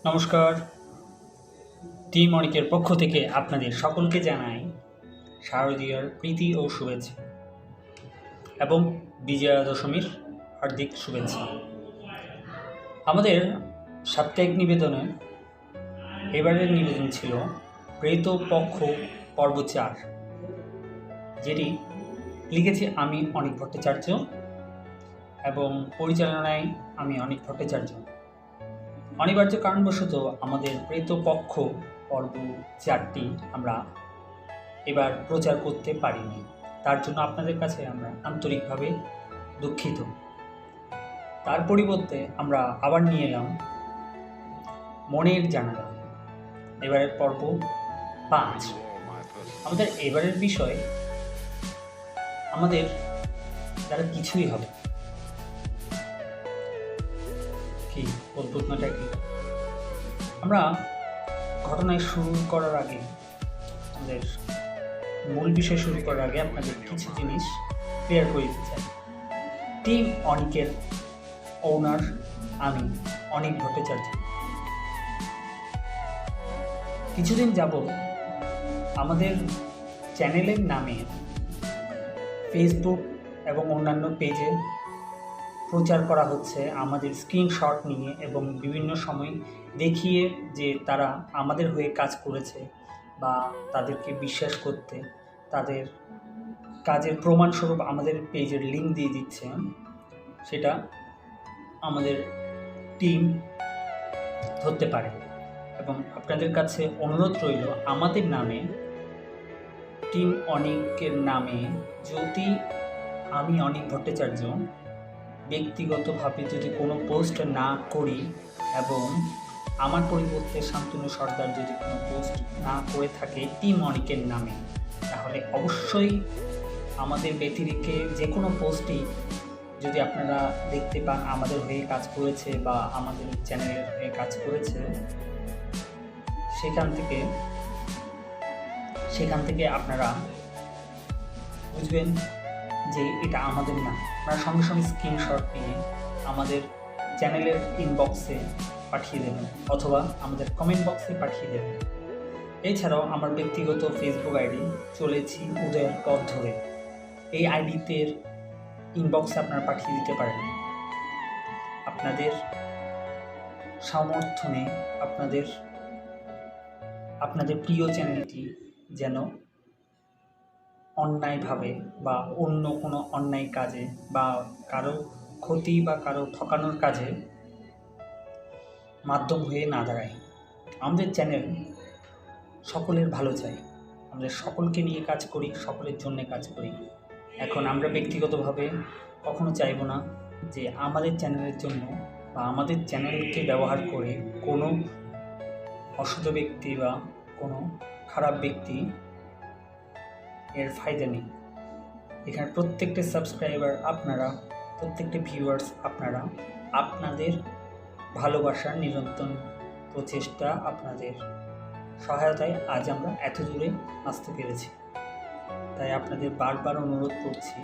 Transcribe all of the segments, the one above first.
নমস্কার। টিম অনিকের পক্ষ থেকে আপনাদের সকলকে জানাই শারদীয়ার প্রীতি ও শুভেচ্ছা এবং বিজয়া দশমীর হার্দিক শুভেচ্ছা। আমাদের সাপ্তাহিক নিবেদনে এবারের নিবেদন ছিল প্রেত পক্ষ পর্ব 4, যেটি লিখেছি আমি অনিক ভট্টাচার্য এবং পরিচালনায় আমি অনিক ভট্টাচার্য। অনিবার্য কারণবশত আমাদের প্রেত পক্ষ পর্ব 4টি আমরা এবার প্রচার করতে পারিনি, তার জন্য আপনাদের কাছে আমরা আন্তরিকভাবে দুঃখিত। তার পরিবর্তে আমরা আবার নিয়ে এলাম মনের জানালা, এবারের পর্ব 5। আমাদের এবারের বিষয় আমাদের দ্বারা কিছুই হবে কি অদ্ভুতনাটা কি। আমরা ঘটনায় শুরু করার আগে, আমাদের মূল বিষয় শুরু করার আগে আপনাদের কিছু জিনিস ক্লিয়ার করে দিতে চাই। টিম অনিকের ওনার আমি অনিক ভট্টাচার্য। কিছুদিন যাবত আমাদের চ্যানেলের নামে ফেসবুক এবং অন্যান্য পেজে প্রচার করা হচ্ছে আমাদের স্ক্রিনশট নিয়ে এবং বিভিন্ন সময় দেখিয়ে যে তারা আমাদের হয়ে কাজ করেছে বা তাদেরকে বিশ্বাস করতে তাদের কাজের প্রমাণস্বরূপ আমাদের পেজের লিঙ্ক দিয়ে দিচ্ছে। সেটা আমাদের টিম ধরতে পারে এবং আপনাদের কাছে অনুরোধ রইল আমাদের নামে, টিম অনিকের নামে যদি আমি অনিক ভট্টাচার্য ব্যক্তিগতভাবে যদি কোনো পোস্ট না করি এবং আমার পরিবর্তে শান্তনু সর্দার যদি কোনো পোস্ট না করে থাকে টিম অনিকের নামে, তাহলে অবশ্যই আমাদের ব্যতিরেকে যে কোনো পোস্টই যদি আপনারা দেখতে পান আমাদের হয়ে কাজ করেছে বা আমাদের চ্যানেলের হয়ে কাজ করেছে, সেখান থেকে আপনারা বুঝবেন যে এটা আমাদের না। আপনারা সঙ্গে সঙ্গে স্ক্রিনশট নিয়ে আমাদের চ্যানেলের ইনবক্সে পাঠিয়ে দেবেন অথবা আমাদের কমেন্ট বক্সে পাঠিয়ে দেবেন। এছাড়াও আমার ব্যক্তিগত ফেসবুক আইডি চলেছি উদয়ের পথ ধরে, এই আইডিতে ইনবক্সে আপনারা পাঠিয়ে দিতে পারেন। আপনাদের সমর্থনে আপনাদের প্রিয় চ্যানেলটি যেন অন্যায়ভাবে বা অন্য কোনো অন্যায় কাজে বা কারো ক্ষতি বা কারো ঠকানোর কাজে মাধ্যম হয়ে না দাঁড়ায়। আমাদের চ্যানেল সকলের ভালো চাই, আমাদের সকলকে নিয়ে কাজ করি, সকলের জন্য কাজ করি। এখন আমরা ব্যক্তিগতভাবে কখনো চাইব না যে আমাদের চ্যানেলের জন্য বা আমাদের চ্যানেলকে ব্যবহার করে কোনো অসৎ ব্যক্তি বা কোনো খারাপ ব্যক্তি এর ফায়দা নেই। এখানে প্রত্যেকটা সাবস্ক্রাইবার আপনারা, প্রত্যেকটা ভিউয়ার্স আপনারা, আপনাদের ভালোবাসার নিরন্তর প্রচেষ্টা, আপনাদের সহায়তায় আজ আমরা এত দূরে আসতে পেরেছি। তাই আপনাদের বারবার অনুরোধ করছি,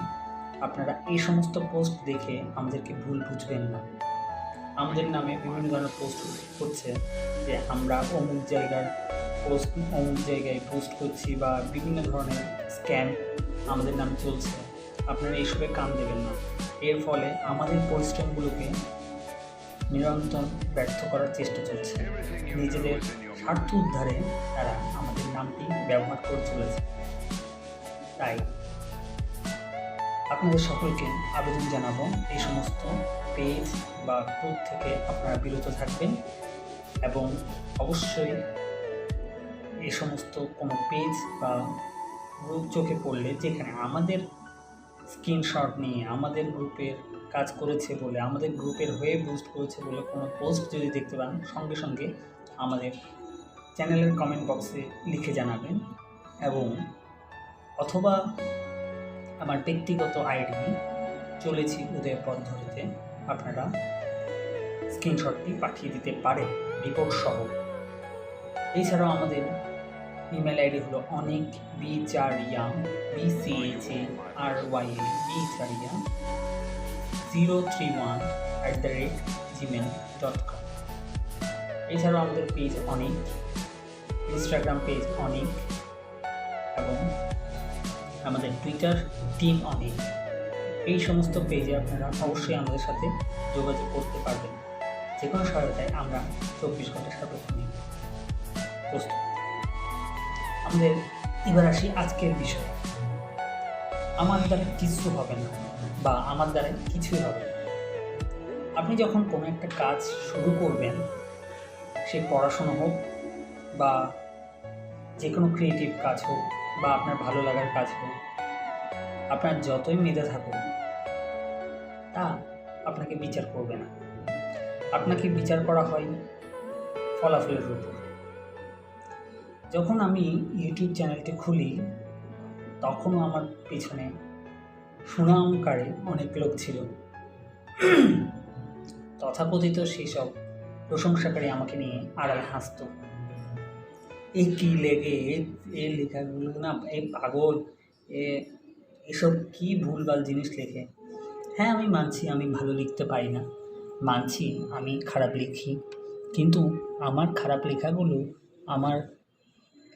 আপনারা এই সমস্ত পোস্ট দেখে আমাদেরকে ভুল বুঝবেন না। আমাদের নামে বিভিন্ন ধরনের পোস্ট করছে যে আমরা অমুক জায়গায় পোস্ট করছি বা বিভিন্ন ধরনের স্ক্যাম আমাদের নামে চলছে। আপনারা এইসবে কান দেবেন না। এর ফলে আমাদের পরিশ্রমগুলোকে নিরন্তর ব্যর্থ করার চেষ্টা চলছে। নিজেদের স্বার্থ উদ্ধারে তারা আমাদের নামটি ব্যবহার করে চলেছে। তাই আপনাদের সকলকে আবেদন জানাবো, এই সমস্ত পেজ বা গ্রুপ থেকে আপনারা বিরত থাকবেন এবং অবশ্যই এই সমস্ত কোনো পেজ বা গ্রুপ চোখে পড়লে যেখানে আমাদের স্ক্রিনশট নিয়ে আমাদের গ্রুপের কাজ করেছে বলে, আমাদের গ্রুপের হয়ে বুস্ট করেছে বলে কোনো পোস্ট যদি দেখতে পান, সঙ্গে সঙ্গে আমাদের চ্যানেলের কমেন্ট বক্সে লিখে জানাবেন এবং অথবা আমার ব্যক্তিগত আইডি চলেছি উদয় পথ ধরেতে আপনারা স্ক্রিনশটটি পাঠিয়ে দিতে পারেন রিপোর্ট সহ। এছাড়াও আমাদের ইমেল আইডি হলো অনিক বিচারিয়া BCHARYA 031@gmail.com। এছাড়াও আমাদের পেজ অনেক, ইনস্টাগ্রাম পেজ অনেক, এবং আমাদের টুইটার টিম অনেক। এই সমস্ত পেজে আপনারা অবশ্যই আমাদের সাথে যোগাযোগ করতে পারবেন। যে কোনো সহায়তায় আমরা 24 ঘন্টা সার্বক্ষণিক প্রস্তুত। আমাদের এবার আসি আজকের বিষয়। আমার দ্বারা কিছু হবে না বা আমার দ্বারা কিছুই হবে না। আপনি যখন কোনো একটা কাজ শুরু করবেন, সে পড়াশোনা হোক বা যে কোনো ক্রিয়েটিভ কাজ হোক বা আপনার ভালো লাগার কাজ হোক, আপনার যতই মেধা থাকুক তা আপনাকে বিচার করবে না। আপনাকে বিচার করা হয় ফলাফলের উপর। যখন আমি ইউটিউব চ্যানেলটি খুলি তখনও আমার পিছনে সুনামকারী অনেক লোক ছিল। তথাকথিত সেই সব প্রশংসাকারী আমাকে নিয়ে আড়ালে হাসত। এই কী লেগে এই লেখাগুলো না, এই পাগল, এসব কী ভুলভাল জিনিস লেখে। হ্যাঁ, আমি মানছি আমি ভালো লিখতে পারি না, মানছি আমি খারাপ লিখি, কিন্তু আমার খারাপ আমার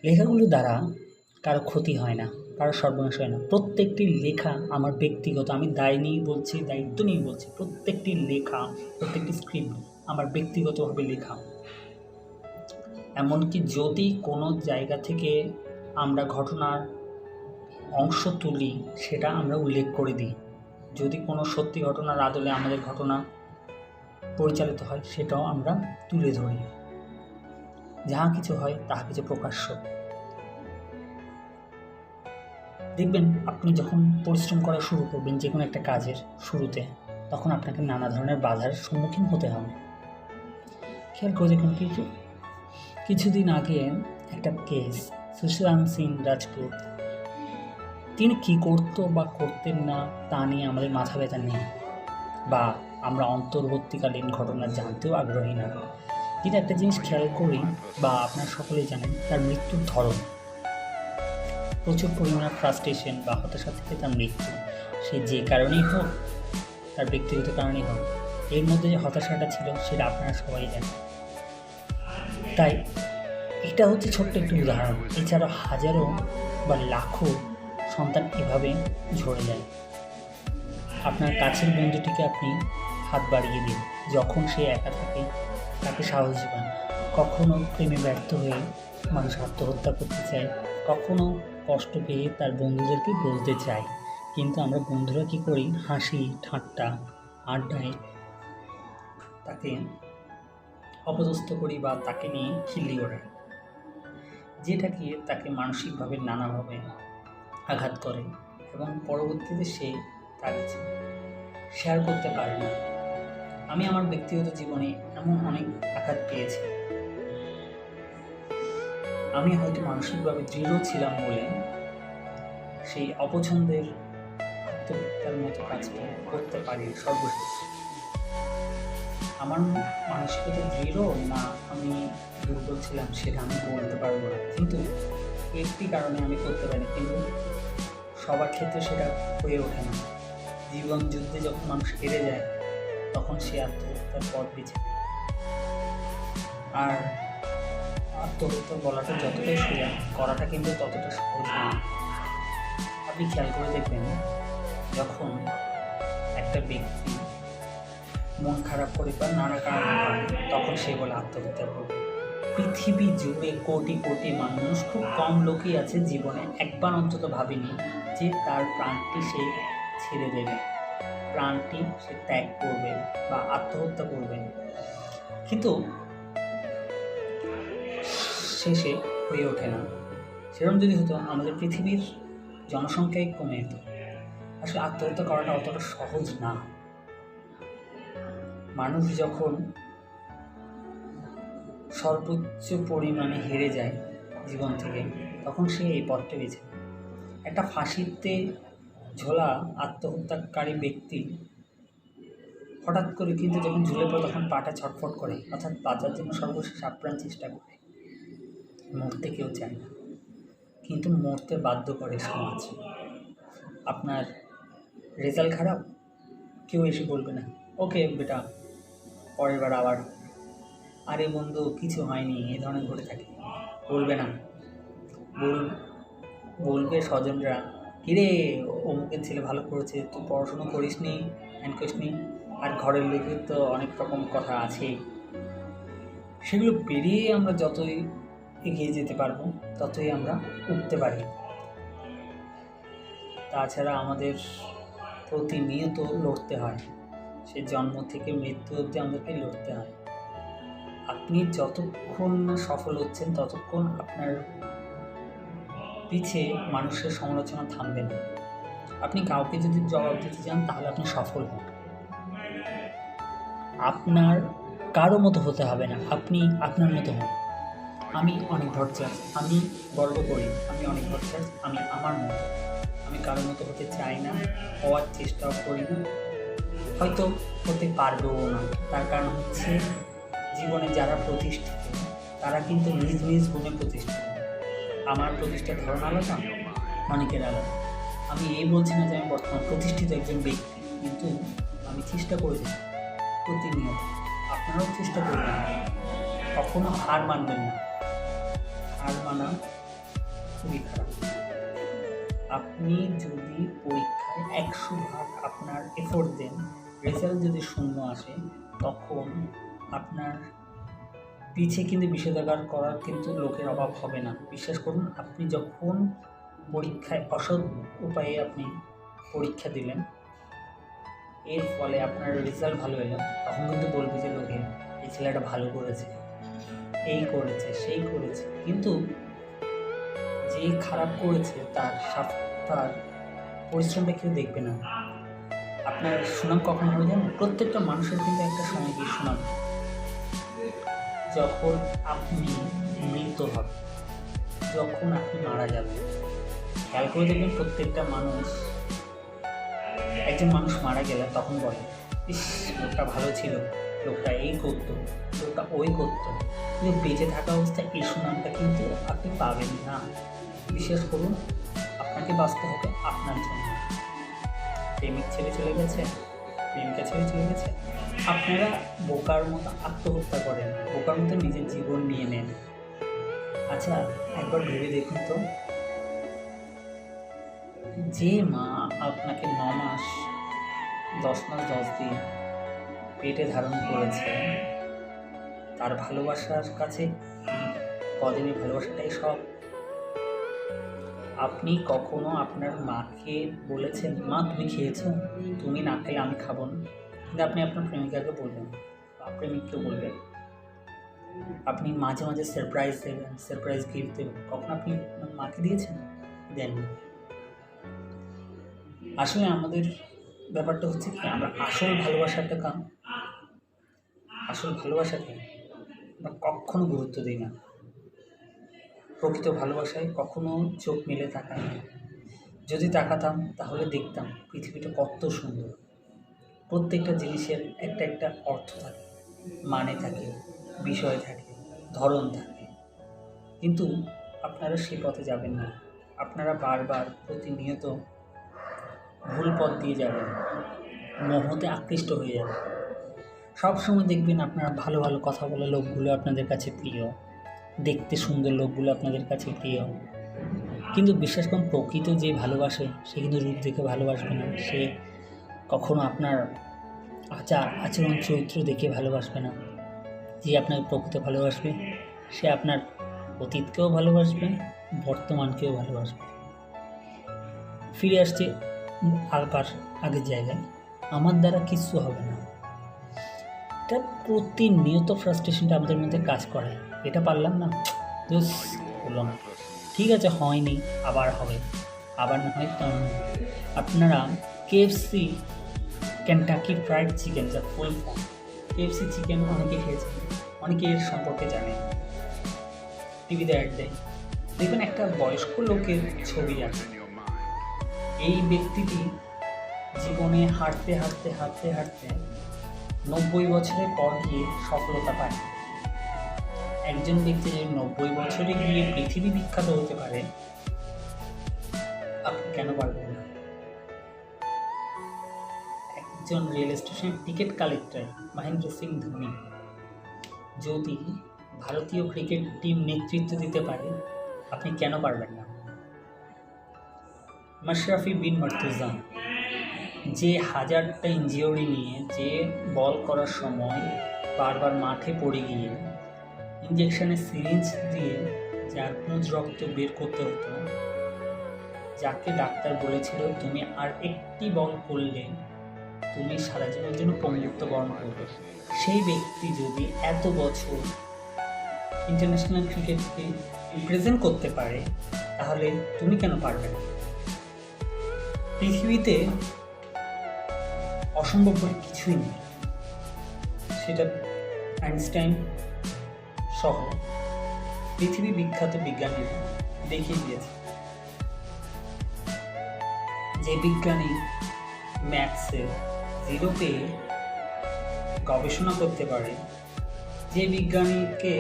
লেখাগুলো দ্বারা কারো ক্ষতি হয় না, কারো সর্বনাশ হয় না। প্রত্যেকটি লেখা আমার ব্যক্তিগত, আমি দায় নিয়ে বলছি, দায়িত্ব নিয়ে বলছি, প্রত্যেকটি লেখা, প্রত্যেকটি স্ক্রিপ্ট আমার ব্যক্তিগতভাবে লেখা। এমনকি যদি কোনো জায়গা থেকে আমরা ঘটনার অংশ তুলি, সেটা আমরা উল্লেখ করে দিই। যদি কোনো সত্যি ঘটনার আদলে আমাদের ঘটনা পরিচালিত হয়, সেটাও আমরা তুলে ধরি। যাহা কিছু হয় তাহা কিছু প্রকাশ্য। দেখবেন আপনি যখন পরিশ্রম করা শুরু করবেন যে কোনো একটা কাজের শুরুতে, তখন আপনাকে নানা ধরনের বাধার সম্মুখীন হতে হবে। খেয়াল করে দেখুন, কিছুদিন আগে একটা কেস, সুশান্ত সিং রাজপুত, তিনি কী করতো বা করতেন না তা নিয়ে আমাদের মাথা ব্যথা নেই, বা আমরা অন্তর্বর্তীকালীন ঘটনা জানতেও আগ্রহী না। কিন্তু একটা জিনিস খেয়াল করি, বা আপনারা সকলেই জানেন, তার মৃত্যুর ধরন। প্রচুর পরিমাণে ফ্রাস্ট্রেশন বা হতাশা থেকে তার মৃত্যু। সে যে কারণেই হোক, তার ব্যক্তিগত কারণেই হোক, এর মধ্যে যে হতাশাটা ছিল সেটা আপনারা সবাই জানেন। তাই এটা হচ্ছে ছোট্ট একটি উদাহরণ। এছাড়া হাজারো বা লাখো সন্তান এভাবে ঝরে যায়। আপনার কাছের বন্ধুটিকে আপনি হাত বাড়িয়ে দিন যখন সে একা থাকে, তাকে সাহস দিবেন। কখনো প্রেমে ব্যর্থ হয়ে মানুষ আত্মহত্যা করতে চায়, কখনো কষ্ট পেয়ে তার বন্ধুদেরকে বলতে চায়, কিন্তু আমরা বন্ধুরা কী করি, হাসি ঠাট্টা আড্ডায় তাকে অপদস্থ করি বা তাকে নিয়ে খিল্লি ওড়াই, যেটাকে তাকে মানসিকভাবে নানাভাবে আঘাত করে এবং পরবর্তীতে সে তার কিছু শেয়ার করতে পারে না। আমি আমার ব্যক্তিগত জীবনে এমন অনেক আঘাত পেয়েছি। আমি হয়তো মানসিকভাবে দৃঢ় ছিলাম বলে সেই অপছন্দের আত্মহত্যার মতো কাজটা করতে পারি সর্বশেষ। আমার মানসিকতা দৃঢ় না আমি দুর্বল ছিলাম সেটা আমি বলতে পারবো না, কিন্তু একটি কারণে আমি করতে পারি, কিন্তু সবার ক্ষেত্রে সেটা হয়ে ওঠে না। জীবন যুদ্ধে যখন মানুষ হেরে যায় তখন সে আত্মহত্যার পথ বেছে নেয়। আর আত্মহত্যা বলাটা যতটাই সোজা, করাটা কিন্তু ততটা সহজ নয়। আপনি খেয়াল করে দেখবেন, যখন একটা ব্যক্তি মন খারাপ করে বা নানা কারণে হয়, তখন সে বলে আত্মহত্যা করবে। পৃথিবী জুড়ে কোটি কোটি মানুষ, খুব কম লোকই আছে জীবনে একবার অন্তত ভাবেনি যে তার প্রাণটি সে ছেড়ে দেবে, প্রাণটি সে ত্যাগ করবে বা আত্মহত্যা করবে। কিন্তু শেষে হয়ে ওঠে না। সেরকম যদি হতো, আমাদের পৃথিবীর জনসংখ্যাই কমে যেত। আসলে আত্মহত্যা করাটা অতটা সহজ না। মানুষ যখন সর্বোচ্চ পরিমাণে হেরে যায় জীবন থেকে, তখন সে এই পথটা বেছে নেয়। একটা ফাঁসিতে ঝোলা আত্মহত্যাকারী ব্যক্তি হঠাৎ করে কিন্তু যখন ঝুলে পড়ে তখন পাটা ছটফট করে, অর্থাৎ বাঁচার জন্য সর্বশেষ আপ্রাণ চেষ্টা করে। মরতে কেউ চায় না, কিন্তু মরতে বাধ্য করে সমাজ। আপনার রেজাল্ট খারাপ, কেউ এসে বলবে না ওকে বেটা পরের বার আবার আরে বন্ধু কিছু হয়নি, এই ধরনের ঘটে থাকে, বলবে না, বল বলবে স্বজনরা, কিরে অমুকের ছেলে ভালো করেছে, তুই পড়াশুনো করিস নি, হ্যান করিস নি। আর ঘরের লোকের তো অনেক রকম কথা আছেই, সেগুলো পেরিয়ে আমরা যতই এগিয়ে যেতে পারবো ততই আমরা উঠতে পারি। তাছাড়া আমাদের প্রতিনিয়ত লড়তে হয়, সে জন্ম থেকে মৃত্যু অবধি আমাদেরকে লড়তে হয়। আপনি যতক্ষণ না সফল হচ্ছেন ততক্ষণ আপনার পিছে মানুষের সমালোচনা থামবে না। আপনি কাউকে যদি জবাব দিতে চান তাহলে আপনি সফল হন। আপনার কারো মতো হতে হবে না, আপনি আপনার মতো হন। আমি অনেক ভট্টাচার্য, আমি গর্ব করি আমি অনেক ভট্টাচার্য, আমি আমার মতো, আমি কারোর মতো হতে চাই না, হওয়ার চেষ্টাও করি না, হয়তো হতে পারবেও না। তার কারণ হচ্ছে জীবনে যারা প্রতিষ্ঠিত তারা কিন্তু নিজ নিজ গুণে প্রতিষ্ঠিত। আমার প্রতিষ্ঠার ধরন আলাদা, অনেকের আলাদা। আমি এই বলছি না যে আমি বর্তমান প্রতিষ্ঠিত একজন ব্যক্তি, কিন্তু আমি চেষ্টা করি প্রতিনিয়ত। আপনারাও চেষ্টা করবেন, কখনো হার মানবেন না, হার মানা খুবই খারাপ। আপনি যদি পরীক্ষায় 100 ভাগ আপনার এফোর্ট দেন, রেজাল্ট যদি শূন্য আসে, তখন আপনার পিছে কিন্তু বিষেধাগার করার কিন্তু লোকের অভাব হবে না। বিশ্বাস করুন, আপনি যখন পরীক্ষায় অসৎ উপায়ে আপনি পরীক্ষা দিলেন, এর ফলে আপনার রেজাল্ট ভালো এলো, তখন কিন্তু বলবে যে লোকে এই ছেলেটা ভালো করেছে, এই করেছে, সেই করেছে। কিন্তু যে খারাপ করেছে তার পরিশ্রমটা কেউ দেখবে না। আপনার সুনাম কখন হবে জানেন? প্রত্যেকটা মানুষের কিন্তু একটা সময় গিয়ে সুনাম, যখন আপনি মৃত হবেন, যখন আপনি মারা যাবেন। খেয়াল করে দেখবেন, প্রত্যেকটা মানুষ, একজন মানুষ মারা গেলে তখন বলে, ইস লোকটা ভালো ছিল, লোকটা এই করতো, লোকটা ওই করতো। কিন্তু বেঁচে থাকা অবস্থায় এই সুনামটা কিন্তু আপনি পাবেন না। বিশ্বাস করুন, আপনাকে বাঁচতে হবে আপনার জন্য। প্রেমিক ছেড়ে চলে গেছে, প্রেমিকা ছেড়ে চলে গেছে, আপনারা বোকার মতো আত্মহত্যা করেন, বোকার মতো নিজের জীবন নিয়ে নেন। আচ্ছা একবার ভেবে দেখুন তো, যে মা আপনাকে 9 মাস 10 মাস 10 দিন পেটে ধারণ করেছে, তার ভালোবাসার কাছে কদিনের ভালোবাসাটাই সব। আপনি কখনো আপনার মাকে বলেছেন, মা তুমি খেয়েছো, তুমি না খেলে আমি খাবো না? কিন্তু আপনি আপনার প্রেমিকাকে বলবেন বা প্রেমিককে বলবেন, আপনি মাঝে মাঝে সারপ্রাইজ দেবেন, সারপ্রাইজ গিফট দেবেন, কখন আপনি আপনার মাকে দিয়েছেন? দেন। আসলে আমাদের ব্যাপারটা হচ্ছে কি, আমরা আসল ভালোবাসাকে আমরা কখনো গুরুত্ব দিই না। প্রকৃত ভালোবাসায় কখনো চোখ মেলে তাকাই না। যদি তাকাতাম তাহলে দেখতাম পৃথিবীটা কত সুন্দর। প্রত্যেকটা জিনিসের একটা একটা অর্থ থাকে, মানে থাকে, বিষয় থাকে, ধরন থাকে। কিন্তু আপনারা সে পথে যাবেন না, আপনারা বারবার প্রতিনিয়ত ভুল পথ দিয়ে যাবেন, মোহতে আকৃষ্ট হয়ে যাবেন। সবসময় দেখবেন আপনারা ভালো ভালো কথা বলা লোকগুলো আপনাদের কাছে প্রিয়, দেখতে সুন্দর লোকগুলো আপনাদের কাছে প্রিয়। কিন্তু বিশ্বাস করুন, প্রকৃত যে ভালোবাসে সে কিন্তু রূপ দেখে ভালোবাসবে না, সে কখনো আপনার আচরণ চরিত্র দেখে ভালোবাসবে না। যে আপনাকে প্রকৃত ভালোবাসবে সে আপনার অতীতকেও ভালোবাসবে, বর্তমানকেও ভালোবাসবে। ফিরে আসছে আবার আগের জায়গায়, আমার দ্বারা কিচ্ছু হবে না। এটা প্রতিনিয়ত ফ্রাস্ট্রেশনটা আমাদের মধ্যে কাজ করে, এটা পারলাম না, হলো না, ঠিক আছে হয়নি, আবার হবে, আবার না হয় তেমন। আপনারা কেএফসি, কেনটাকি ফ্রাইড চিকেন, যার ফুল ফর্ম কেএফসি চিকেন, অনেকে খেয়েছেন, অনেকে এর সম্পর্কে জানে, টিভিতে অ্যাড দেয়। দেখবেন একটা বয়স্ক লোকের ছবি আছে, এই ব্যক্তিটি জীবনে হাঁটতে হাঁটতে হাঁটতে হাঁটতে 90 বছরের পর গিয়ে সফলতা পায়। একজন ব্যক্তি যে 90 বছরে গিয়ে পৃথিবী বিখ্যাত হতে পারে, আপনি কেন পারবেন না? একজন rail station ticket collector Mahendra Singh Dhoni যদি ভারতীয় ক্রিকেট টিম নেতৃত্ব দিতে পারে, আপনি কেন পারবেন না? মাশরাফি বিন মর্তুজা যে হাজারটা ইনজিওরি নিয়ে, যে বল করার সময় বারবার মাঠে পড়ে গিয়ে ইঞ্জেকশনের সিরিঞ্জ দিয়ে যার পুঁজ রক্ত বের করতে হতো, যাকে ডাক্তার বলেছিল তুমি আর একটি বল করলে তুমি সারা জীবনের জন্য পঙ্গুত্ব বরণ করবে, সেই ব্যক্তি যদি এত বছর ইন্টারন্যাশনাল ক্রিকেটকে রিপ্রেজেন্ট করতে পারে, তাহলে তুমি কেন পারবে না? পৃথিবীতে অসম্ভব বলে কিছুই নেই, সেটা আইনস্টাইন সহ পৃথিবী বিখ্যাত বিজ্ঞানীরা দেখিয়ে দিয়েছে। যে বিজ্ঞানী ম্যাথসে 0 পেয়ে গবেষণা করতে পারে, যে বিজ্ঞানীকে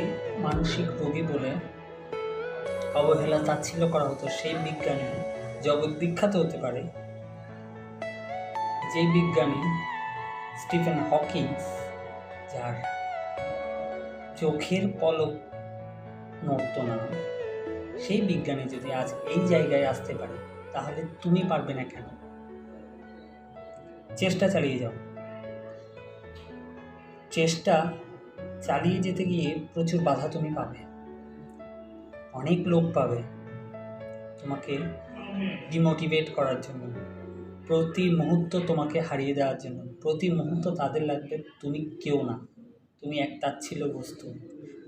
মানসিক রোগী বলে অবহেলা তাচ্ছিল্য করা হতো, সেই বিজ্ঞানী জগৎ বিখ্যাত হতে পারে। যে বিজ্ঞানী স্টিফেন হকিংস, যার চোখের পলক নড়ত না, সেই বিজ্ঞানী যদি আজ এই জায়গায় আসতে পারে, তাহলে তুমি পারবে না কেন? চেষ্টা চালিয়ে যাও। চেষ্টা চালিয়ে যেতে গিয়ে প্রচুর বাধা তুমি পাবে, অনেক লোক পাবে তোমাকে ডিমোটিভেট করার জন্য, প্রতি মুহূর্ত তোমাকে হারিয়ে দেওয়ার জন্য। প্রতি মুহূর্ত তাদের লাগবে তুমি কেউ না, তুমি এক তাচ্ছিল্য বস্তু।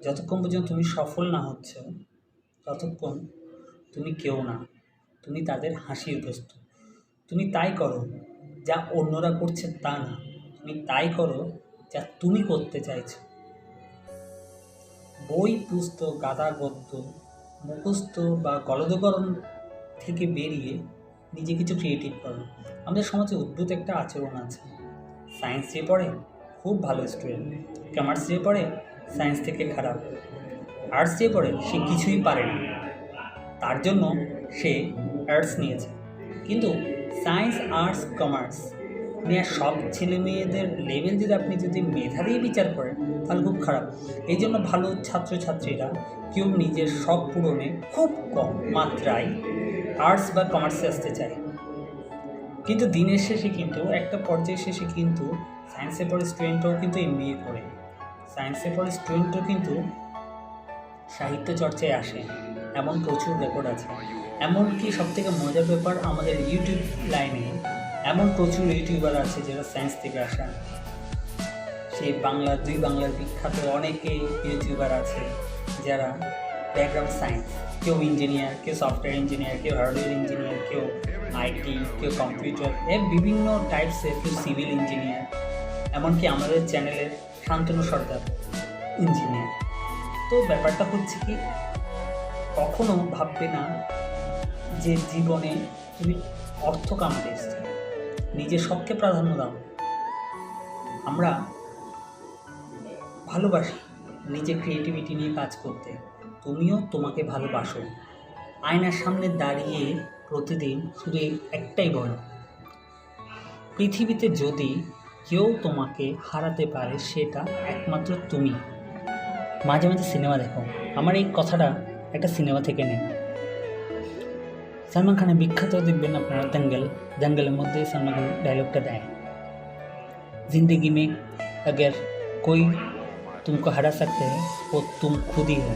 যতক্ষণ পর্যন্ত তুমি সফল না হচ্ছ, ততক্ষণ তুমি কেউ না, তুমি তাদের হাসির বস্তু। তুমি তাই করো যা অন্যরা করছে তা না, তুমি তাই করো যা তুমি করতে চাইছো। বই, পুস্তক, গাদা গদ্য, মুখস্থ বা গলদকরণ থেকে বেরিয়ে নিজে কিছু ক্রিয়েটিভ করো। আমাদের সমাজে অদ্ভুত একটা আচরণ আছে, সায়েন্স যে পড়ে খুব ভালো স্টুডেন্ট, কমার্স যে পড়ে সায়েন্স থেকে খারাপ, আর্টস যে পড়ে সে কিছুই পারে না, তার জন্য সে আর্টস নিয়েছে। কিন্তু সায়েন্স, আর্টস, কমার্স নিয়ে সব ছেলে মেয়েদের লেভেল যদি মেধা দিয়ে বিচার করেন, তাহলে খুব খারাপ। এই জন্য ভালো ছাত্রছাত্রীরা কেউ নিজের শখ পূরণে খুব কম মাত্রায় আর্টস বা কমার্সে আসতে চায়। কিন্তু দিনের শেষে কিন্তু একটা পর্যায়ে শেষে কিন্তু সায়েন্সে পড়ে স্টুডেন্টরাও কিন্তু MBA করে, সায়েন্সে পড়ে স্টুডেন্টও কিন্তু সাহিত্য চর্চায় আসে, এমন প্রচুর রেকর্ড আছে। এমনকি সবথেকে মজার ব্যাপার, আমাদের ইউটিউব লাইনে এমন প্রচুর ইউটিউবার আছে যারা সায়েন্স থেকে আসা। সেই দুই বাংলার বিখ্যাত অনেকে ইউটিউবার আছে যারা ব্যাকগ্রাউন্ড সায়েন্স, কেউ ইঞ্জিনিয়ার, কেউ সফটওয়্যার ইঞ্জিনিয়ার, কেউ হার্ডওয়্যার ইঞ্জিনিয়ার, কেউ IT, কেউ কম্পিউটার, বিভিন্ন টাইপসের, কেউ সিভিল ইঞ্জিনিয়ার। এমনকি আমাদের চ্যানেলের শান্তনু সর্দার ইঞ্জিনিয়ার। তো ব্যাপারটা হচ্ছে কি, কখনো ভাববে না যে জীবনে তুমি অর্থ কামাতে এসছো, নিজের শখকে প্রাধান্য দাও। আমরা ভালোবাসি নিজের ক্রিয়েটিভিটি নিয়ে কাজ করতে, তুমিও তোমাকে ভালোবাসো। আয়নার সামনে দাঁড়িয়ে প্রতিদিন শুধু একটাই বলো, পৃথিবীতে যদি কেউ তোমাকে হারাতে পারে সেটা একমাত্র তুমি। মাঝে মাঝে সিনেমা দেখো, আমার এই কথাটা একটা সিনেমা থেকে নেই। সলমান খানের বিখ্যাত দেখবেন আপনারা দঙ্গলের মধ্যে সলমান খান ডায়লগটা দেয়, जिंदगी में अगर कोई तुमको हरा सकते हैं वो तुम खुद ही हो।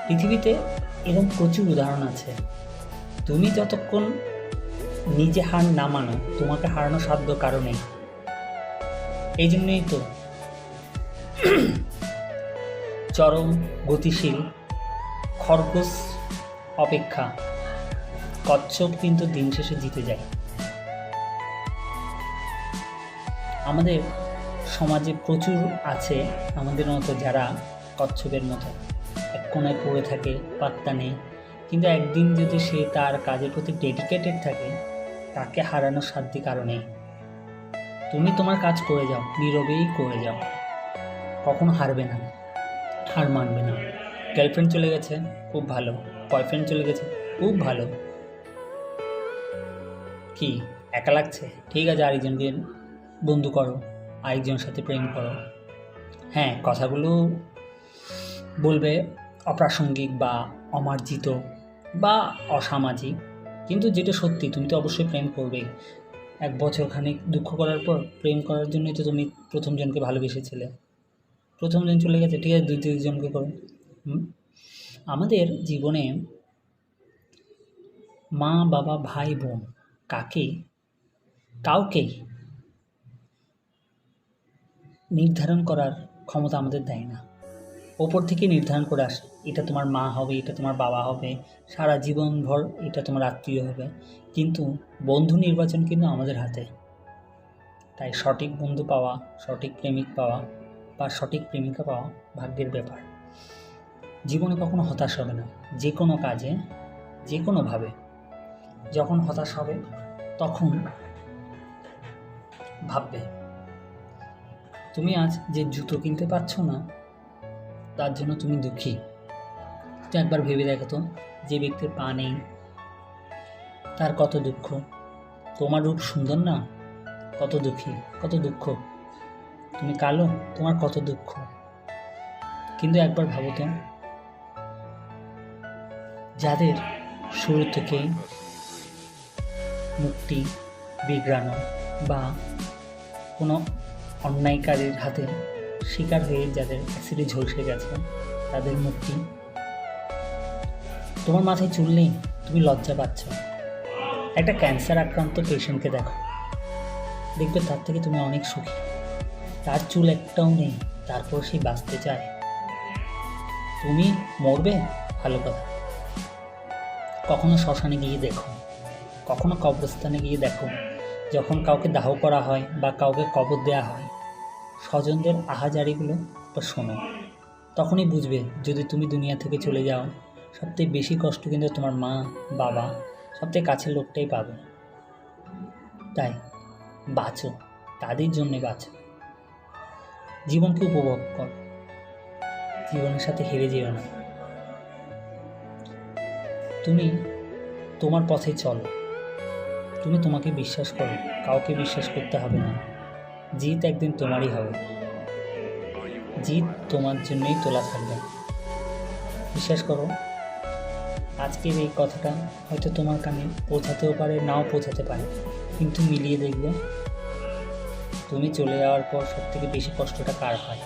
পৃথিবীতে এরকম প্রচুর উদাহরণ আছে। তুমি যতক্ষণ নিজে হার না মানো, তোমাকে হারানো সাধ্য কারো নেই। এই জন্যই তো চরম গতিশীল খরগোশ অপেক্ষা কচ্ছপ কিন্তু দিন শেষে জিতে যায়। আমাদের সমাজে প্রচুর আছে আমাদের মতো যারা কচ্ছপের মতো এক কোণায় পড়ে থাকে, পাত্তা নেই। কিন্তু একদিন যদি সে তার কাজের প্রতি ডেডিকেটেড থাকে, তাকে হারানোর সাধ্য কারণে। তুমি তোমার কাজ করে যাও, নীরবেই করে যাও, কখনো হারবে না, হার মানবে না। গার্লফ্রেন্ড চলে গেছে, খুব ভালো। বয়ফ্রেন্ড চলে গেছে, খুব ভালো। কি একা লাগছে? ঠিক আছে, আরেকজনকে বন্ধু করো, আরেকজনের সাথে প্রেম করো। হ্যাঁ, কথাগুলো বলবে অপ্রাসঙ্গিক বা অমার্জিত বা অসামাজিক, কিন্তু যেটা সত্যি তুমি তো অবশ্যই প্রেম করবেই। 1 বছর খানিক দুঃখ করার পর প্রেম করার জন্যই তো তুমি প্রথম জনকে ভালোবেসেছিলে। প্রথম জন চলে গেছে, ঠিক আছে, দ্বিতীয় জনকে করো। আমাদের জীবনে মা বাবা ভাই বোন কাউকেই নির্ধারণ করার ক্ষমতা আমাদের দেয় না। ওপর থেকে নির্ধারণ করে আসে, এটা তোমার মা হবে, এটা তোমার বাবা হবে, সারা জীবনভর এটা তোমার আত্মীয় হবে। কিন্তু বন্ধু নির্বাচন কিন্তু আমাদের হাতে। তাই সঠিক বন্ধু পাওয়া, সঠিক প্রেমিক পাওয়া বা সঠিক প্রেমিকা পাওয়া ভাগ্যের ব্যাপার। জীবনে কখনো হতাশ হবে না, যে কোনো কাজে, যে কোনোভাবে। যখন হতাশ হবে তখন ভাববে, তুমি আজ যে জুতো কিনতে পারছো না তার জন্য তুমি দুঃখী। তো একবার ভেবে দেখো তো, যে ব্যক্তির পা নেই তার কত দুঃখ। তোমার রূপ সুন্দর না, কত দুঃখী, কত দুঃখ। তুমি কালো, তোমার কত দুঃখ। কিন্তু একবার ভাবো তো, যাদের শুরু থেকেই মুখটি বিগড়ানো বা কোনো অন্যায়কারীর হাতে শিকার হয়ে যাদের অ্যাসিডে ঝলসে গেছে, তাদের মুখটি, তোমার মাথায় চুল নেই, তুমি লজ্জা পাচ্ছ। একটা ক্যান্সার আক্রান্ত পেশেন্টকে দেখো, দেখবে তার থেকে তুমি অনেক সুখী। তার চুল একটাও নেই, তারপর সে বাঁচতে চায়। তুমি মরবে, ভালো কথা। কখনো শ্মশানে গিয়ে দেখো, কখনো কবরস্থানে গিয়ে দেখো, যখন কাউকে দাহ করা হয় বা কাউকে কবর দেওয়া হয়, স্বজনদের আহাজারিগুলো শোনো, তখনই বুঝবে যদি তুমি দুনিয়া থেকে চলে যাও, সবথেকে বেশি কষ্ট কিন্তু তোমার মা বাবা, সবথেকে কাছের লোকটাই পাবে। তাই বাঁচো, তাদের জন্যে বাঁচো। জীবনকে উপভোগ কর, জীবনের সাথে হেরে যেও না। তুমি তোমার পথে চলো, তুমি তোমাকে বিশ্বাস করো, কাউকে বিশ্বাস করতে হবে না। জিত একদিন তোমারই হবে, জিত তোমার জন্যই তোলা থাকবে। বিশ্বাস করো, আজকের এই কথাটা হয়তো তোমার কানে পৌঁছাতেও পারে, নাও পৌঁছাতে পারে, কিন্তু মিলিয়ে দেখবে তুমি চলে যাওয়ার পর সবথেকে বেশি কষ্টটা কার হয়।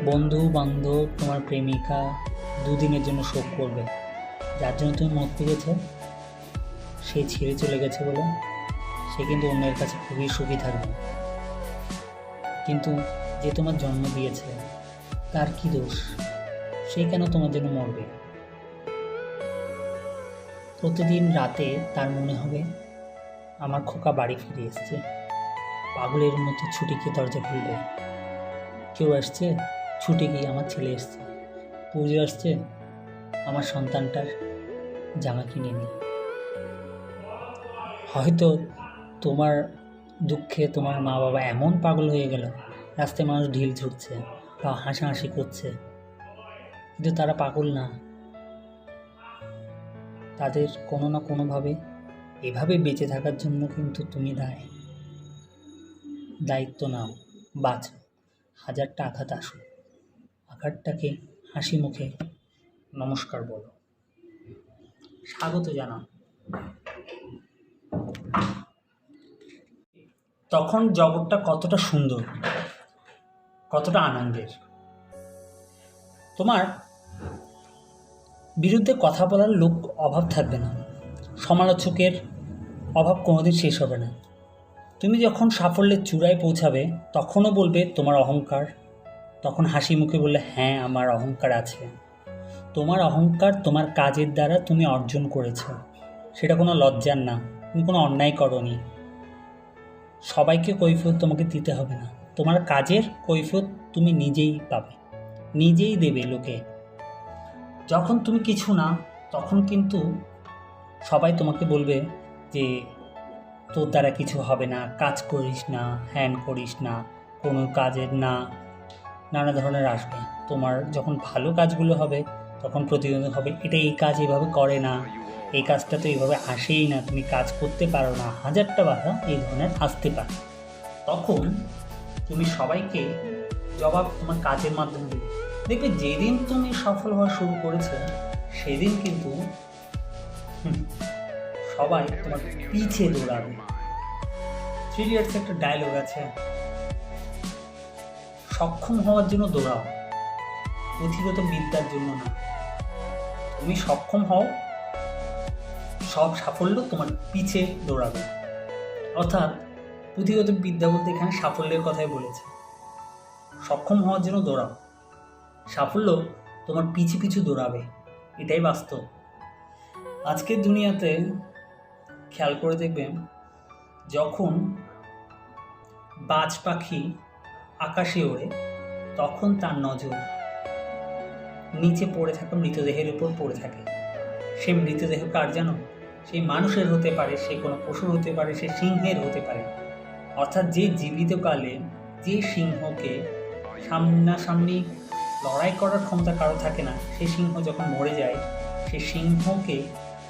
বন্ধু বান্ধব, তোমার প্রেমিকা 2 দিনের জন্য শোক করবে, যার জন্য তুমি মরতে গেছো, সে ছেড়ে চলে গেছে বলে সে কিন্তু অন্যের কাছে খুবই সুখী থাকবে। কিন্তু যে তোমার জন্ম দিয়েছে তার কি দোষ, সে কেন তোমার জন্য মরবে? প্রতিদিন রাতে তার মনে হবে আমার খোকা বাড়ি ফিরে এসছে, পাগলের মতো ছুটি খেয়ে দরজা খুলবে। কেউ আসছে, ছুটে গিয়ে আমার ছেলে এসছে। পুজো আসছে, আমার সন্তানটার জামা কিনে নিই। হয়তো তোমার দুঃখে তোমার মা বাবা এমন পাগল হয়ে গেল, রাস্তায় মানুষ ঢিল ছুটছে বা হাসাহাসি করছে, কিন্তু তারা পাগল না। তাদের কোনো না কোনোভাবে এভাবে বেঁচে থাকার জন্য কিন্তু তুমি দায়িত্ব নাও, বাঁচো। 1000টা আঘাত আসুক, আঘাতটাকে হাসি মুখে নমস্কার বলো, স্বাগত জানাও। তখন জগৎটা কতটা সুন্দর, কতটা আনন্দের। তোমার বিরুদ্ধে কথা বলার লোক অভাব থাকবে না, সমালোচকের অভাব কোনোদিন শেষ হবে না। তুমি যখন সাফল্যের চূড়ায় পৌঁছাবে তখনও বলবে তোমার অহংকার, তখন হাসি মুখে বললে হ্যাঁ আমার অহংকার আছে। তোমার অহংকার তোমার কাজের দ্বারা তুমি অর্জন করেছ, সেটা কোনো লজ্জার না, তুমি কোনো অন্যায় করোনি। সবাইকে কৈফিয়ত তোমাকে দিতে হবে না, তোমার কাজের কৈফিয়ত তুমি নিজেই পাবে, নিজেই দেবে লোকে। যখন তুমি কিছু না, তখন কিন্তু সবাই তোমাকে বলবে যে তোর দ্বারা কিছু হবে না, কাজ করিস না, হ্যান করিস না, কোনো কাজের না, নানা ধরনের আসবে। তোমার যখন ভালো কাজগুলো হবে তখন প্রতিদ্বন্দ্বী হবে, এটা এই কাজ এইভাবে করে না, এই কাজটা তো এইভাবে আসেই না, তুমি কাজ করতে পারো না, 1000টা বাধা এই ধরনের আসতে পারে। তখন তুমি সবাইকে জবাব তোমার কাজের মাধ্যমে দেবে। দেখবে যেদিন তুমি সফল হওয়া শুরু করেছো সেদিন কিন্তু সবাই তোমার পিছে দৌড়াবে। থ্রি ইডিয়টস একটা ডায়লগ আছে, সক্ষম হওয়ার জন্য দৌড়াও, পুঁথিগত বিদ্যার জন্য না। তুমি সক্ষম হও, সব সাফল্য তোমার পিছে দৌড়াবে। অর্থাৎ পুঁথিগত বিদ্যা বলতে এখানে সাফল্যের কথাই বলেছে। সক্ষম হওয়ার জন্য দৌড়াও, সাফল্য তোমার পিছু পিছু দৌড়াবে, এটাই বাস্তব। আজকের দুনিয়াতে খেয়াল করে দেখবেন, যখন বাজ পাখি আকাশে ওড়ে তখন তার নজর নিচে পড়ে থাকা মৃতদেহের উপর পড়ে থাকে। সেই মৃতদেহ কার জানো? সেই মানুষের হতে পারে, সে কোনো পশুর হতে পারে, সে সিংহের হতে পারে। অর্থাৎ যে জীবিতকালে যে সিংহকে সামনাসামনি লড়াই করার ক্ষমতা কারো থাকে না, সেই সিংহ যখন মরে যায়, সেই সিংহকে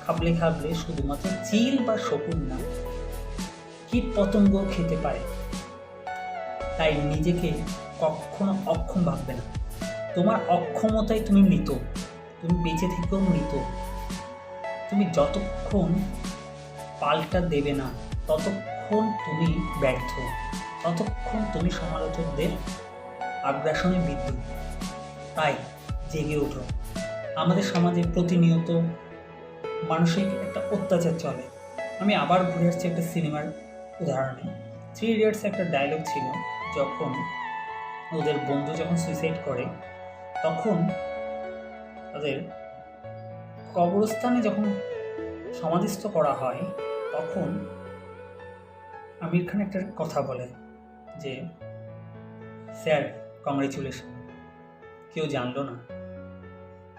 খাবলে খাবলে শুধুমাত্র চিল বা শকুন না, কীট পতঙ্গ খেতে পারে। তাই নিজেকে কখনো অক্ষম ভাববে না। তোমার অক্ষমতায় তুমি মৃত, তুমি বেঁচে থেকেও মৃত। তুমি যতক্ষণ পাল্টা দেবে না ততক্ষণ তুমি ব্যর্থ, ততক্ষণ তুমি সমালোচকদের আগ্রাসনে বিদ্ধ। তাই জেগে ওঠো। আমাদের সমাজে প্রতিনিয়ত মানসিক একটা অত্যাচার চলে। আমি আবার ঘুরে আসছি একটা সিনেমার উদাহরণে। থ্রি ইডিয়টস একটা ডায়লগ ছিল, যখন ওদের বন্ধু যখন সুইসাইড করে তখন তাদের কবরস্থানে যখন সমাধিস্থ করা হয় তখন আমির খান একটা কথা বলে যে, স্যার কংগ্রেচুলেশন, কেউ জানলো না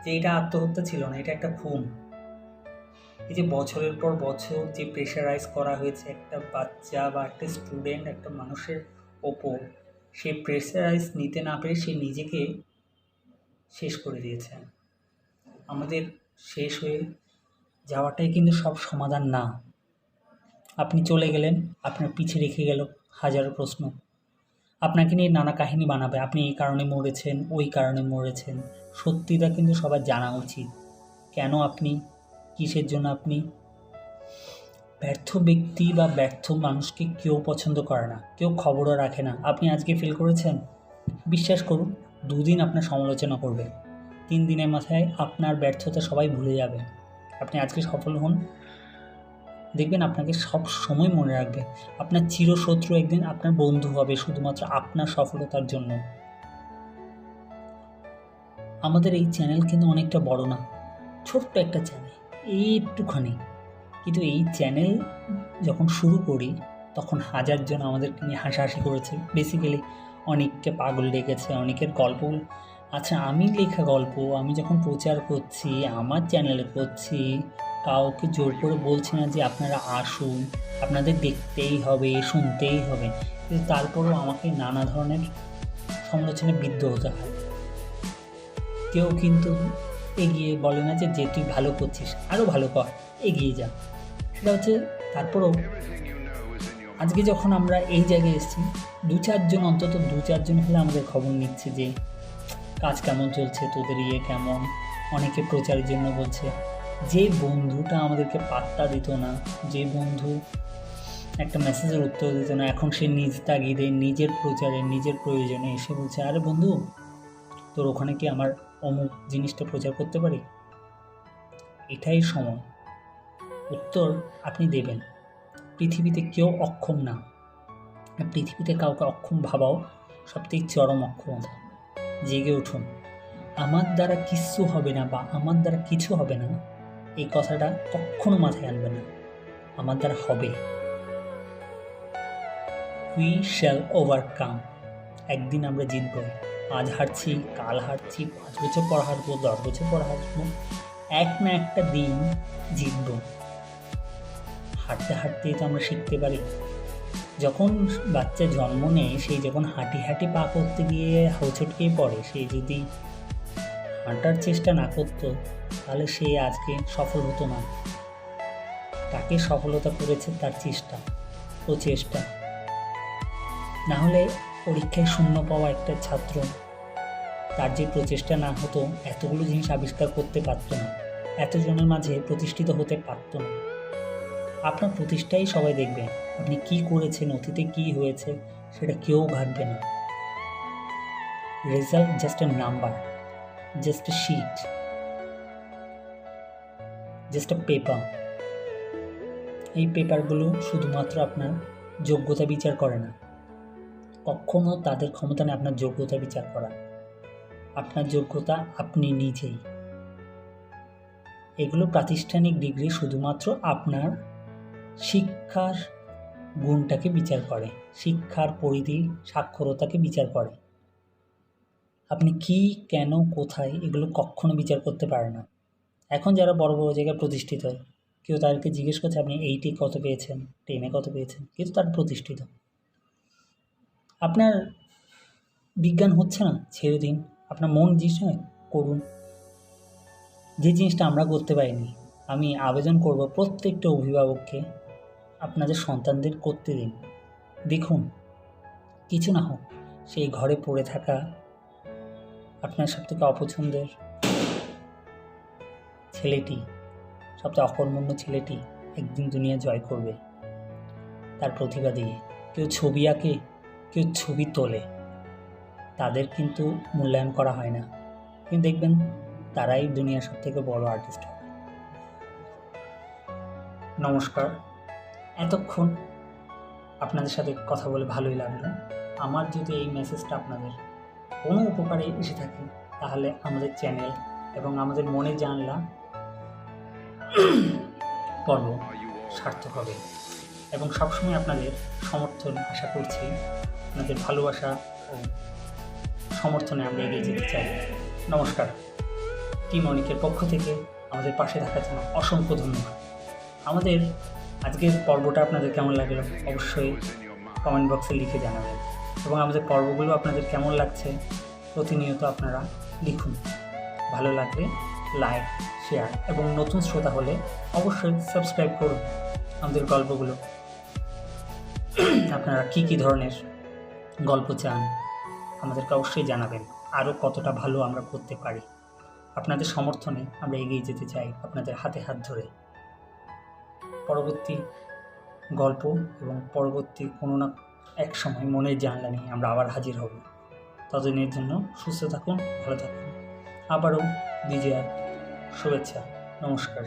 যে এটা আত্মহত্যা ছিল না, এটা একটা খুন। এই যে বছরের পর বছর যে প্রেশারাইজ করা হয়েছে একটা বাচ্চা বা একটা স্টুডেন্ট, একটা মানুষের ওপর, সে প্রেশারাইজ নিতে না পেরে সে নিজেকে শেষ করে দিয়েছে। আমাদের শেষ হয়ে যাওয়াটাই কিন্তু সব সমাধান না। আপনি চলে গেলেন, আপনার পিছে রেখে গেল হাজারো প্রশ্ন, আপনাকে নিয়ে নানা কাহিনী বানাবে, আপনি এই কারণে মরেছেন, ওই কারণে মরেছেন। সত্যিটা কিন্তু সবার জানা উচিত, কেন আপনি, কিসের জন্য আপনি। ব্যর্থ ব্যক্তি বা ব্যর্থ মানুষকে কেউ পছন্দ করে না, কেউ খবরও রাখে না। আপনি আজকে ফেল করেছেন, বিশ্বাস করুন 2 দিন আপনার সমালোচনা করবে, 3 দিনের মাথায় আপনার ব্যর্থতা সবাই ভুলে যাবে। আপনি আজকে সফল হন, দেখবেন আপনাকে সব সময় মনে রাখবে। আপনার চিরশত্রু একদিন আপনার বন্ধু হবে শুধুমাত্র আপনার সফলতার জন্য। আমাদের এই চ্যানেল কিন্তু অনেকটা বড় না, ছোট্ট একটা চ্যানেল, একটুখানি, কিন্তু এই চ্যানেল যখন শুরু করি তখন 1000 জন আমাদেরকে নিয়ে হাসাহাসি করেছে। বেসিক্যালি অনেককে পাগল ডেকেছে, অনেকের গল্প। আচ্ছা, আমি লেখা গল্প আমি যখন প্রচার করছি, আমার চ্যানেলে করছি, কাউকে জোর করে বলছি না যে আপনারা আসুন, আপনাদের দেখতেই হবে, শুনতেই হবে, কিন্তু তারপরেও আমাকে নানা ধরনের সমালোচনায় বিদ্ধ হতে হয়। কেউ কিন্তু এগিয়ে বলে না যে তুই ভালো করছিস, আরও ভালো কর, এগিয়ে যা। সেটা হচ্ছে, তারপরেও আজকে যখন আমরা এই জায়গায় এসেছি, 2-4 জন, অন্তত 2-4 জন হলে আমাদের খবর নিচ্ছে যে কাজ কেমন চলছে, তোদের কেমন। অনেকে প্রচারের জন্য বলছে। যে বন্ধুটা আমাদেরকে পাত্তা দিত না, যে বন্ধু একটা মেসেজের উত্তর দিত না, এখন সে নিজ তাগিদে, নিজের প্রচারে, নিজের প্রয়োজনে এসে বলছে, আরে বন্ধু, তোর ওখানে কি আমার অমুক জিনিসটা প্রচার করতে পারি? এটাই সময়, উত্তর আপনি দেবেন। পৃথিবীতে কেউ অক্ষম না, পৃথিবীতে কাউকে অক্ষম ভাবাও সবথেকে চরম অক্ষমতা। জেগে উঠুন। আমার দ্বারা কিচ্ছু হবে না বা আমার দ্বারা কিছু হবে না, এই কথাটা কখনো মাথায় আনবে না। আমার দ্বারা হবে। We shall overcome. একদিন আমরা জিতব। আজ হারছি, কাল হারছি, 5 বছর পর হারবো, 10 বছর পর হারবো, এক না একটা দিন জিতব। হাঁটতে হাঁটতেই তো আমরা শিখতে পারি। যখন বাচ্চা জন্ম নেয়, সেই যখন হাঁটি হাঁটি পা করতে গিয়ে হোঁচটকেই পড়ে, সে যদি হাঁটার চেষ্টা না করতো তাহলে সে আজকে সফল হতো না। তাকে সফলতা করেছে তার চেষ্টা, প্রচেষ্টা। না হলে পরীক্ষায় শূন্য পাওয়া একটা ছাত্র, তার যে প্রচেষ্টা না হতো এতগুলো জিনিস আবিষ্কার করতে পারতো না, এতজনের মাঝে প্রতিষ্ঠিত হতে পারতো না। আপনার প্রতিষ্ঠাই সবাই দেখবে, আপনি কি করেছেন, অতীতে কি হয়েছে সেটা কেউ ভাববে না। Result just a number, just a sheet, just a paper. এই পেপারগুলো শুধুমাত্র আপনার যোগ্যতা বিচার করে না, কখনো তাদের ক্ষমতা নেই আপনার যোগ্যতা বিচার করা। আপনার যোগ্যতা আপনি নিজেই। এগুলো প্রাতিষ্ঠানিক ডিগ্রি শুধুমাত্র আপনার শিক্ষার গুণটাকে বিচার করে, শিক্ষার পরিধি, সাক্ষরতাকে বিচার করে। আপনি কি, কেন, কোথায়, এগুলো কখনো বিচার করতে পারে না। এখন যারা বড় বড় জায়গায় প্রতিষ্ঠিত, কেউ তাদেরকে জিজ্ঞেস করছে আপনি 8-এ কত পেয়েছেন, 10-এ কত পেয়েছেন, কিন্তু তারা প্রতিষ্ঠিত। আপনার বিজ্ঞান হচ্ছে না, ছেড়ে দিন, আপনার মন জিনিস করুন। যে জিনিসটা আমরা করতে পারিনি, আমি আবেদন করব প্রত্যেকটা অভিভাবককে আপনাদের সন্তানদের করতে দিন। দেখুন, কিছু না হোক, সেই ঘরে পড়ে থাকা আপনার সবথেকে অপছন্দের ছেলেটি, সবচেয়ে অকর্মণ্য ছেলেটি একদিন দুনিয়া জয় করবে তার প্রতিভা দিয়ে। কেউ ছবি আঁকে, কেউ ছবি তোলে, তাদের কিন্তু মূল্যায়ন করা হয় না, কিন্তু দেখবেন তারাই দুনিয়ার সবথেকে বড় আর্টিস্ট হবে। নমস্কার, এতক্ষণ আপনাদের সাথে কথা বলে ভালোই লাগলো। আমার যদি এই মেসেজটা আপনাদের কোনো উপকারে এসে থাকে, তাহলে আমাদের চ্যানেল এবং আমাদের মনে জানলা পর্ব সার্থক হবে। এবং সবসময় আপনাদের সমর্থন আশা করছি, আপনাদের ভালোবাসা ও সমর্থনে আমরা এগিয়ে যেতে চাই। নমস্কার। টিম অনিকের পক্ষ থেকে আমাদের পাশে থাকার জন্য অসংখ্য ধন্যবাদ। আমাদের আজকের পর্বটা আপনাদের কেমন লাগলো অবশ্যই কমেন্ট বক্সে লিখে জানাবেন, এবং আমাদের পর্বগুলো আপনাদের কেমন লাগছে প্রতিনিয়ত আপনারা লিখুন। ভালো লাগলে লাইক, শেয়ার, এবং নতুন শ্রোতা হলে অবশ্যই সাবস্ক্রাইব করুন আমাদের গল্পগুলো। আপনারা কী কী ধরনের গল্প চান আমাদেরকে অবশ্যই জানাবেন, আরও কতটা ভালো আমরা করতে পারি। আপনাদের সমর্থনে আমরা এগিয়ে যেতে চাই, আপনাদের হাতে হাত ধরে। পরবর্তী গল্প এবং পরবর্তী কোনো না এক সময় মনের জানলা নিয়ে আমরা আবার হাজির হব। ততদিনের জন্য সুস্থ থাকুন, ভালো থাকুন। আবারও বিজয়ার শুভেচ্ছা। নমস্কার।